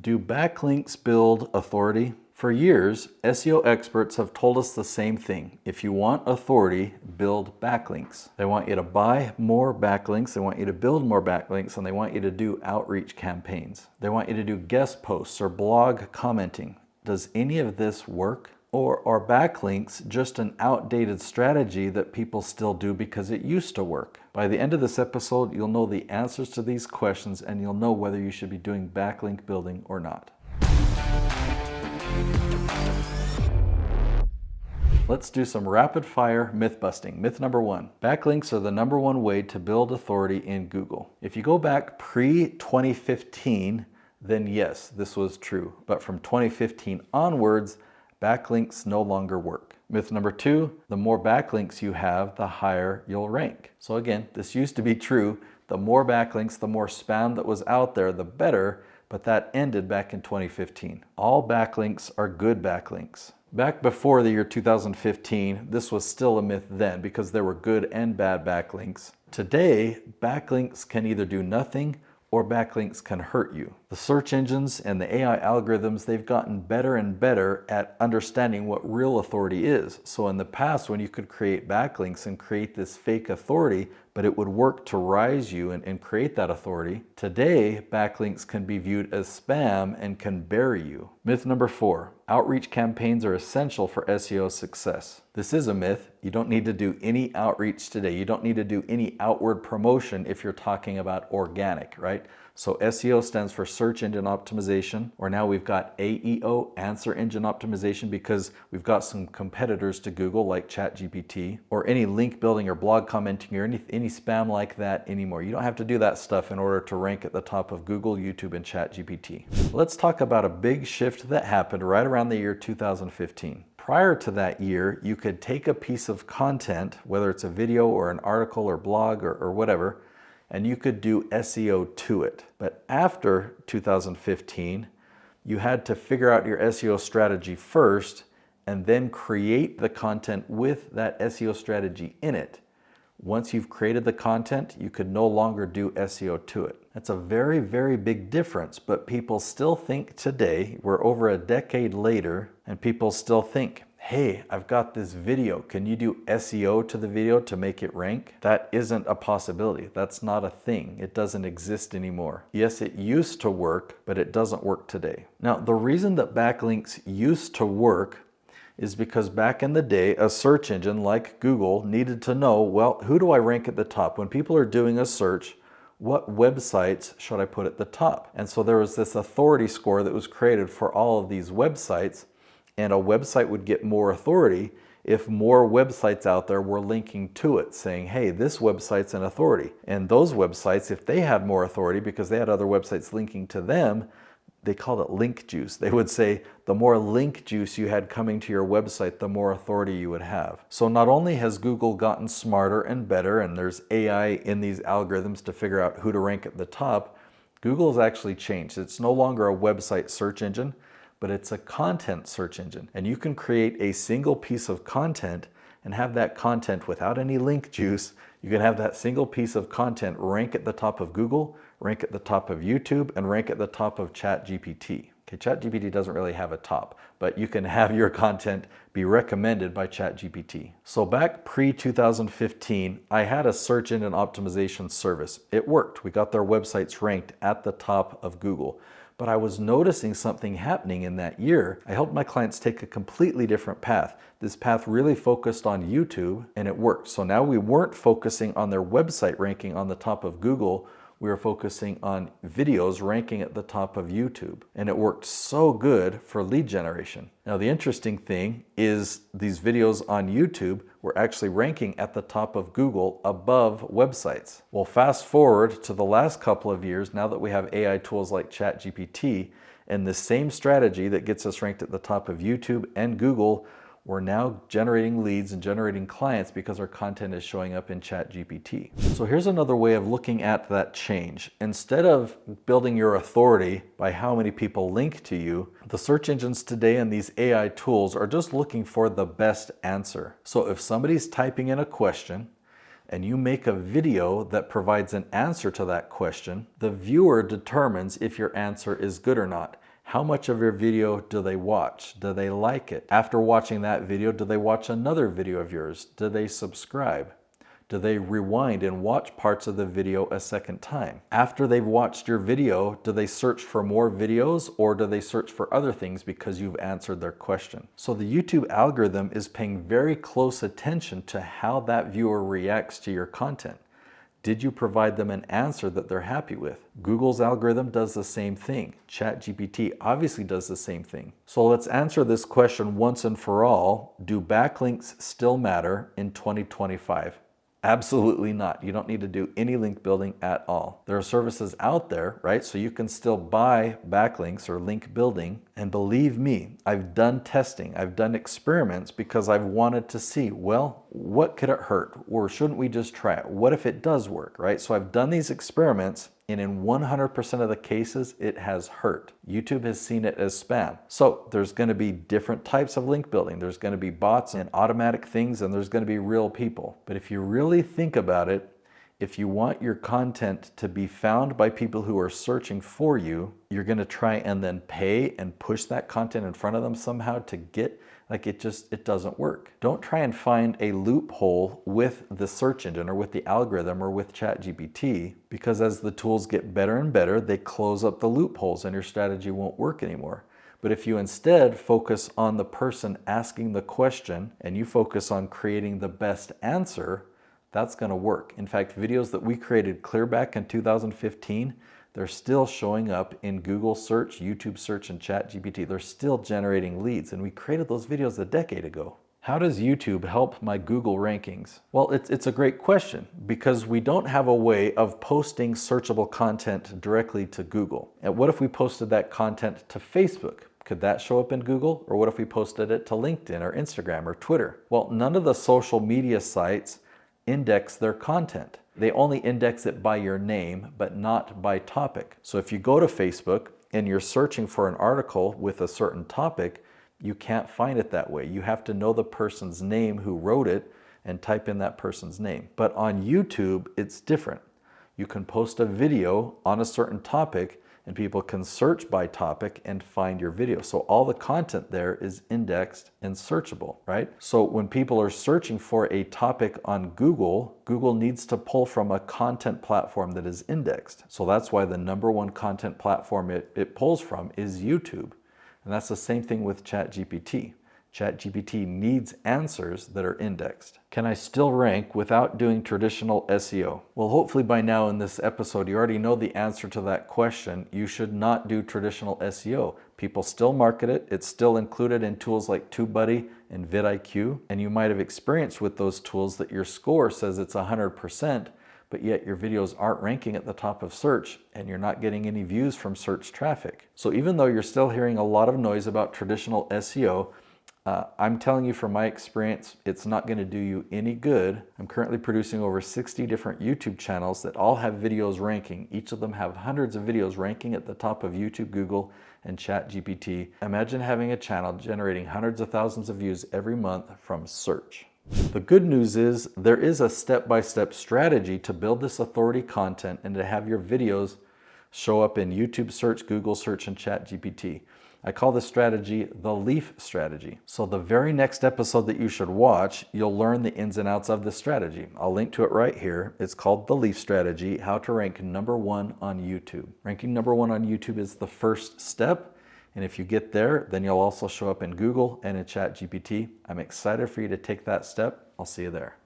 Do backlinks build authority? For years, SEO experts have told us the same thing. If you want authority, build backlinks. They want you to buy more backlinks, they want you to build more backlinks, and they want you to do outreach campaigns. They want you to do guest posts or blog commenting. Does any of this work? Or are backlinks just an outdated strategy that people still do because it used to work? By the end of this episode, you'll know the answers to these questions and you'll know whether you should be doing backlink building or not. Let's do some rapid fire myth busting. Myth number one, backlinks are the number one way to build authority in Google. If you go back pre-2015, then yes, this was true. But from 2015 onwards, backlinks no longer work. Myth number two, the more backlinks you have, the higher you'll rank. So again, this used to be true. The more backlinks, the more spam that was out there, the better, but that ended back in 2015. All backlinks are good backlinks. Back before the year 2015, this was still a myth then because there were good and bad backlinks. Today, backlinks can either do nothing or backlinks can hurt you. The search engines and the AI algorithms, they've gotten better and better at understanding what real authority is. So in the past, when you could create backlinks and create this fake authority, but it would work to rise you and create that authority, today, backlinks can be viewed as spam and can bury you. Myth number four, outreach campaigns are essential for SEO success. This is a myth. You don't need to do any outreach today. You don't need to do any outward promotion if you're talking about organic, right? So SEO stands for search engine optimization, or now we've got AEO, answer engine optimization, because we've got some competitors to Google like ChatGPT, or any link building or blog commenting or any spam like that anymore. You don't have to do that stuff in order to rank at the top of Google, YouTube, and ChatGPT. Let's talk about a big shift that happened right around the year 2015. Prior to that year, you could take a piece of content, whether it's a video or an article or blog or whatever, and you could do SEO to it. But after 2015, you had to figure out your SEO strategy first and then create the content with that SEO strategy in it. Once you've created the content, you could no longer do SEO to it. That's a very, very big difference, but people still think today, we're over a decade later, and people still think, hey, I've got this video. Can you do SEO to the video to make it rank? That isn't a possibility. That's not a thing. It doesn't exist anymore. Yes, it used to work, but it doesn't work today. Now, the reason that backlinks used to work is because back in the day, a search engine like Google needed to know, well, who do I rank at the top? When people are doing a search, what websites should I put at the top? And so there was this authority score that was created for all of these websites, and a website would get more authority if more websites out there were linking to it, saying, hey, this website's an authority. And those websites, if they had more authority because they had other websites linking to them, they called it link juice. They would say the more link juice you had coming to your website, the more authority you would have. So not only has Google gotten smarter and better, and there's AI in these algorithms to figure out who to rank at the top, Google has actually changed. It's no longer a website search engine, but it's a content search engine. And you can create a single piece of content and have that content without any link juice. You can have that single piece of content rank at the top of Google, rank at the top of YouTube, and rank at the top of ChatGPT. Okay, ChatGPT doesn't really have a top, but you can have your content be recommended by ChatGPT. So back pre-2015, I had a search engine optimization service. It worked. We got their websites ranked at the top of Google. But I was noticing something happening in that year. I helped my clients take a completely different path. This path really focused on YouTube, and it worked. So now we weren't focusing on their website ranking on the top of Google. We were focusing on videos ranking at the top of YouTube. And it worked so good for lead generation. Now the interesting thing is these videos on YouTube were actually ranking at the top of Google above websites. Well, fast forward to the last couple of years, now that we have AI tools like ChatGPT, and the same strategy that gets us ranked at the top of YouTube and Google, we're now generating leads and generating clients because our content is showing up in ChatGPT. So here's another way of looking at that change. Instead of building your authority by how many people link to you, the search engines today and these AI tools are just looking for the best answer. So if somebody's typing in a question and you make a video that provides an answer to that question, the viewer determines if your answer is good or not. How much of your video do they watch? Do they like it? After watching that video, do they watch another video of yours? Do they subscribe? Do they rewind and watch parts of the video a second time? After they've watched your video, do they search for more videos or do they search for other things because you've answered their question? So the YouTube algorithm is paying very close attention to how that viewer reacts to your content. Did you provide them an answer that they're happy with? Google's algorithm does the same thing. ChatGPT obviously does the same thing. So let's answer this question once and for all. Do backlinks still matter in 2025? Absolutely not. You don't need to do any link building at all. There are services out there, right? So you can still buy backlinks or link building. And believe me, I've done testing. I've done experiments because I've wanted to see, well, what could it hurt? Or shouldn't we just try it? What if it does work, right? So I've done these experiments, and in 100% of the cases, it has hurt. YouTube has seen it as spam. So there's going to be different types of link building. There's going to be bots and automatic things, and there's going to be real people. But if you really think about it, if you want your content to be found by people who are searching for you, you're going to try and then pay and push that content in front of them somehow to get, like it doesn't work. Don't try and find a loophole with the search engine or with the algorithm or with ChatGPT, because as the tools get better and better, they close up the loopholes and your strategy won't work anymore. But if you instead focus on the person asking the question and you focus on creating the best answer, that's going to work. In fact, videos that we created clear back in 2015, they're still showing up in Google search, YouTube search, and ChatGPT. They're still generating leads, and we created those videos a decade ago. How does YouTube help my Google rankings? Well, it's a great question because we don't have a way of posting searchable content directly to Google. And what if we posted that content to Facebook? Could that show up in Google? Or what if we posted it to LinkedIn or Instagram or Twitter? Well, none of the social media sites index their content. They only index it by your name, but not by topic. So if you go to Facebook and you're searching for an article with a certain topic, you can't find it that way. You have to know the person's name who wrote it and type in that person's name. But on YouTube, it's different. You can post a video on a certain topic and people can search by topic and find your video. So all the content there is indexed and searchable, right? So when people are searching for a topic on Google, Google needs to pull from a content platform that is indexed. So that's why the #1 content platform it pulls from is YouTube. And that's the same thing with ChatGPT. ChatGPT needs answers that are indexed. Can I still rank without doing traditional SEO? Well, hopefully by now in this episode, you already know the answer to that question. You should not do traditional SEO. People still market it. It's still included in tools like TubeBuddy and vidIQ. And you might have experienced with those tools that your score says it's 100%, but yet your videos aren't ranking at the top of search and you're not getting any views from search traffic. So even though you're still hearing a lot of noise about traditional SEO, I'm telling you from my experience, it's not going to do you any good. I'm currently producing over 60 different YouTube channels that all have videos ranking. Each of them have hundreds of videos ranking at the top of YouTube, Google, and ChatGPT. Imagine having a channel generating hundreds of thousands of views every month from search. The good news is there is a step-by-step strategy to build this authority content and to have your videos show up in YouTube search, Google search, and ChatGPT. I call this strategy the LEAF strategy. So the very next episode that you should watch, you'll learn the ins and outs of this strategy. I'll link to it right here. It's called the LEAF strategy, how to rank #1 on YouTube. Ranking #1 on YouTube is the first step. And if you get there, then you'll also show up in Google and in ChatGPT. I'm excited for you to take that step. I'll see you there.